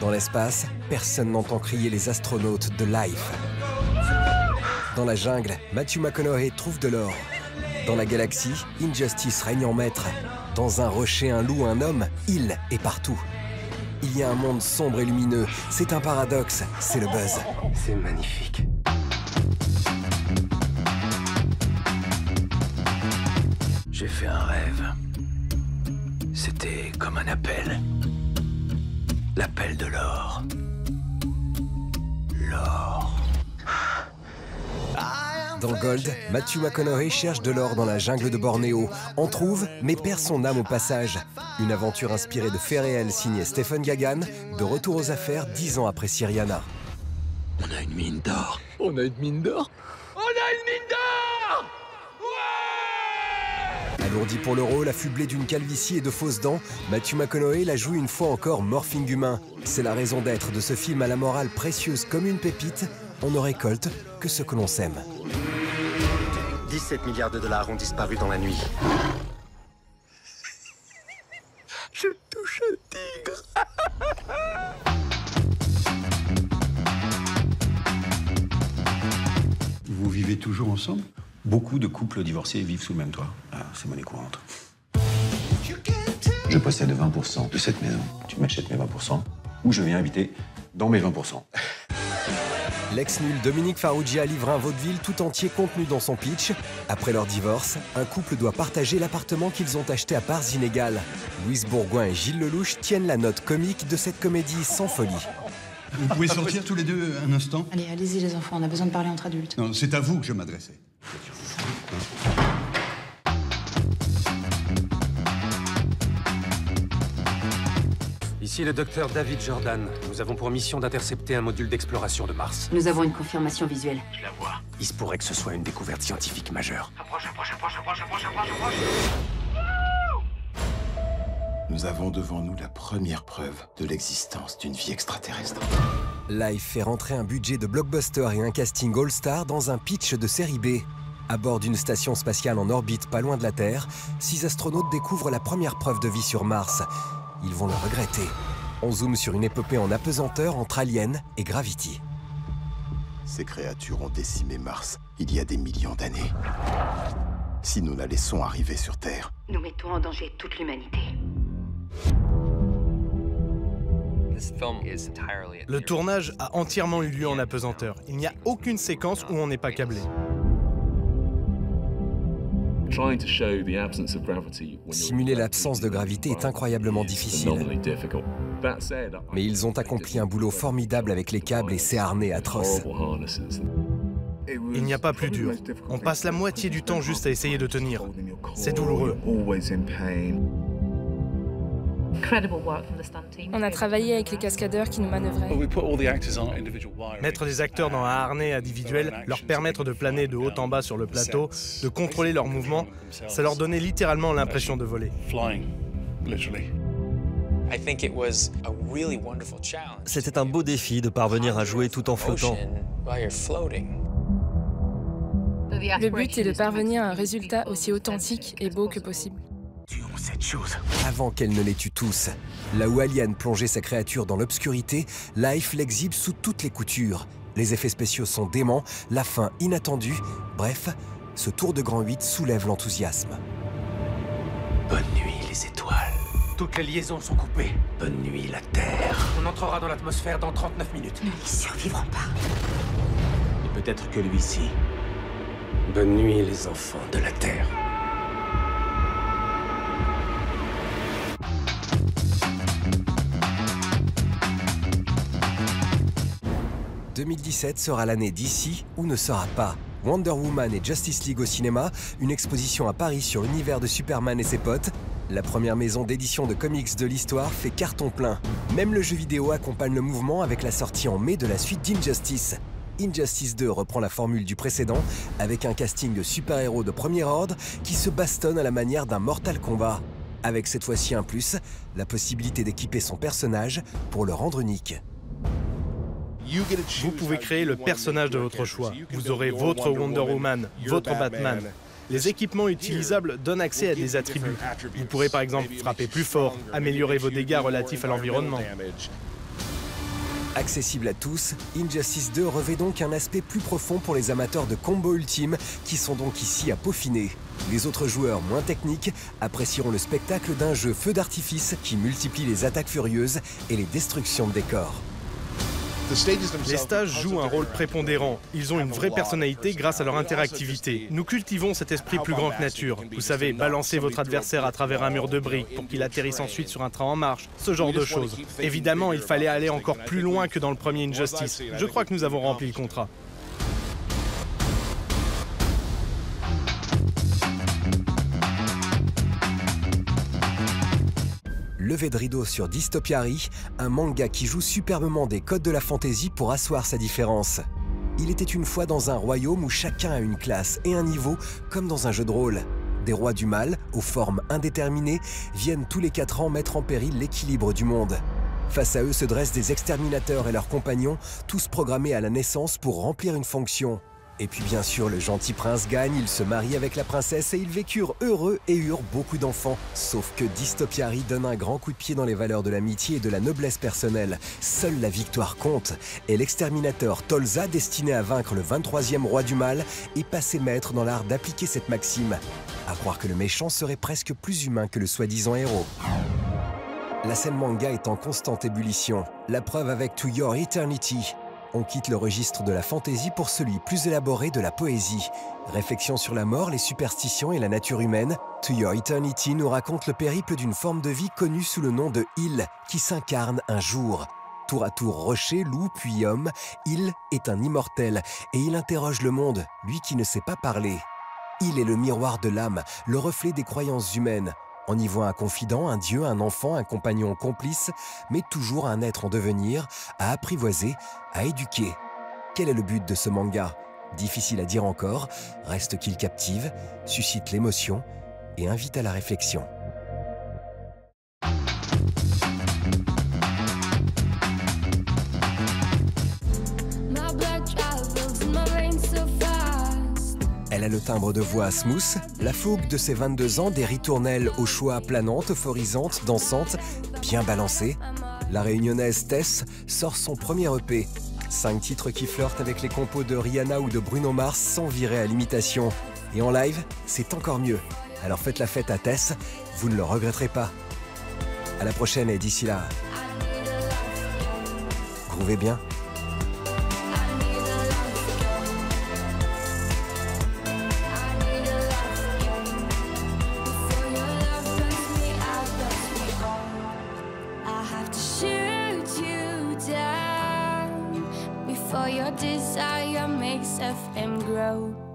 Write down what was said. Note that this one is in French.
Dans l'espace, personne n'entend crier les astronautes de Life. Dans la jungle, Matthew McConaughey trouve de l'or. Dans la galaxie, Injustice règne en maître. Dans un rocher, un loup, un homme, il est partout. Il y a un monde sombre et lumineux. C'est un paradoxe, c'est le buzz. C'est magnifique. J'ai fait un rêve. C'était comme un appel. L'appel de l'or. L'or. Dans Gold, Matthew McConaughey cherche de l'or dans la jungle de Bornéo, en trouve, mais perd son âme au passage. Une aventure inspirée de faits réels signée Stephen Gagan, de retour aux affaires 10 ans après Syriana. On a une mine d'or. On a une mine d'or. On a une mine d'or! Ouais! Alourdi pour le rôle, affublé d'une calvitie et de fausses dents, Matthew McConaughey la joue une fois encore morphing humain. C'est la raison d'être de ce film à la morale précieuse comme une pépite. On ne récolte que ce que l'on sème. 17 milliards de dollars ont disparu dans la nuit. Je touche un tigre. Vous vivez toujours ensemble? Beaucoup de couples divorcés vivent sous le même toit. Ah, c'est monnaie courante. Je possède 20% de cette maison. Tu m'achètes mes 20% ou je viens habiter dans mes 20%. L'ex-nul Dominique Farrugia livre un vaudeville tout entier contenu dans son pitch. Après leur divorce, un couple doit partager l'appartement qu'ils ont acheté à parts inégales. Louise Bourgoin et Gilles Lelouch tiennent la note comique de cette comédie sans folie. Vous pouvez sortir tous les deux un instant? Allez, allez-y les enfants, on a besoin de parler entre adultes. Non, c'est à vous que je m'adressais. Ici le docteur David Jordan. Nous avons pour mission d'intercepter un module d'exploration de Mars. Nous avons une confirmation visuelle. Je la vois. Il se pourrait que ce soit une découverte scientifique majeure. Approche. Nous avons devant nous la première preuve de l'existence d'une vie extraterrestre. Life fait rentrer un budget de blockbuster et un casting all-star dans un pitch de série B. À bord d'une station spatiale en orbite pas loin de la Terre, 6 astronautes découvrent la première preuve de vie sur Mars. Ils vont le regretter. On zoome sur une épopée en apesanteur entre Alien et Gravity. Ces créatures ont décimé Mars il y a des millions d'années. Si nous la laissons arriver sur Terre, Nous mettons en danger toute l'humanité. Le tournage a entièrement eu lieu en apesanteur. Il n'y a aucune séquence où on n'est pas câblé. Simuler l'absence de gravité est incroyablement difficile. Mais ils ont accompli un boulot formidable avec les câbles et ces harnais atroces. Il n'y a pas plus dur. On passe la moitié du temps juste à essayer de tenir. C'est douloureux. On a travaillé avec les cascadeurs qui nous manœuvraient. Mettre des acteurs dans un harnais individuel, leur permettre de planer de haut en bas sur le plateau, de contrôler leurs mouvements, ça leur donnait littéralement l'impression de voler. C'était un beau défi de parvenir à jouer tout en flottant. Le but est de parvenir à un résultat aussi authentique et beau que possible. Tuons cette chose. Avant qu'elle ne les tue tous. Là où Alien plongeait sa créature dans l'obscurité, Life l'exhibe sous toutes les coutures. Les effets spéciaux sont déments, la fin inattendue. Bref, ce tour de grand 8 soulève l'enthousiasme. Bonne nuit, les étoiles. Toutes les liaisons sont coupées. Bonne nuit, la Terre. On entrera dans l'atmosphère dans 39 minutes. Nous n'y survivrons pas. Et peut-être que lui-ci. Bonne nuit, les enfants de la Terre. « 2017 sera l'année d'ici ou ne sera pas. Wonder Woman et Justice League au cinéma, une exposition à Paris sur l'univers de Superman et ses potes. La première maison d'édition de comics de l'histoire fait carton plein. Même le jeu vidéo accompagne le mouvement avec la sortie en mai de la suite d'Injustice. Injustice 2 reprend la formule du précédent avec un casting de super-héros de premier ordre qui se bastonnent à la manière d'un Mortal Kombat. Avec cette fois-ci un plus, la possibilité d'équiper son personnage pour le rendre unique. Vous pouvez créer le personnage de votre choix. Vous aurez votre Wonder Woman, votre Batman. Les équipements utilisables donnent accès à des attributs. Vous pourrez par exemple frapper plus fort, améliorer vos dégâts relatifs à l'environnement. Accessible à tous, Injustice 2 revêt donc un aspect plus profond pour les amateurs de combo ultime qui sont donc ici à peaufiner. Les autres joueurs moins techniques apprécieront le spectacle d'un jeu feu d'artifice qui multiplie les attaques furieuses et les destructions de décors. Les stages jouent un rôle prépondérant. Ils ont une vraie personnalité grâce à leur interactivité. Nous cultivons cet esprit plus grand que nature. Vous savez, balancer votre adversaire à travers un mur de briques pour qu'il atterrisse ensuite sur un train en marche, ce genre de choses. Évidemment, il fallait aller encore plus loin que dans le premier Injustice. Je crois que nous avons rempli le contrat. Levé de rideau sur Dystopiary, un manga qui joue superbement des codes de la fantasy pour asseoir sa différence. Il était une fois dans un royaume où chacun a une classe et un niveau, comme dans un jeu de rôle. Des rois du mal, aux formes indéterminées, viennent tous les 4 ans mettre en péril l'équilibre du monde. Face à eux se dressent des exterminateurs et leurs compagnons, tous programmés à la naissance pour remplir une fonction. Et puis bien sûr, le gentil prince gagne, il se marie avec la princesse et ils vécurent heureux et eurent beaucoup d'enfants. Sauf que Dystopiary donne un grand coup de pied dans les valeurs de l'amitié et de la noblesse personnelle. Seule la victoire compte. Et l'exterminateur Tolza, destiné à vaincre le 23e roi du mal, est passé maître dans l'art d'appliquer cette maxime. À croire que le méchant serait presque plus humain que le soi-disant héros. La scène manga est en constante ébullition. La preuve avec To Your Eternity. On quitte le registre de la fantaisie pour celui plus élaboré de la poésie. Réflexion sur la mort, les superstitions et la nature humaine, To Your Eternity nous raconte le périple d'une forme de vie connue sous le nom de Il, qui s'incarne un jour. Tour à tour rocher, loup, puis homme, Il est un immortel et il interroge le monde, lui qui ne sait pas parler. Il est le miroir de l'âme, le reflet des croyances humaines. On y voit un confident, un dieu, un enfant, un compagnon complice, mais toujours un être en devenir, à apprivoiser, à éduquer. Quel est le but de ce manga? Difficile à dire encore, reste qu'il captive, suscite l'émotion et invite à la réflexion. Elle a le timbre de voix smooth, la fougue de ses 22 ans, des ritournelles aux choix planantes, euphorisantes, dansantes, bien balancées. La réunionnaise Tess sort son premier EP. 5 titres qui flirtent avec les compos de Rihanna ou de Bruno Mars sans virer à l'imitation. Et en live, c'est encore mieux. Alors faites la fête à Tess, vous ne le regretterez pas. À la prochaine et d'ici là, groovez bien. Your desire makes FM grow.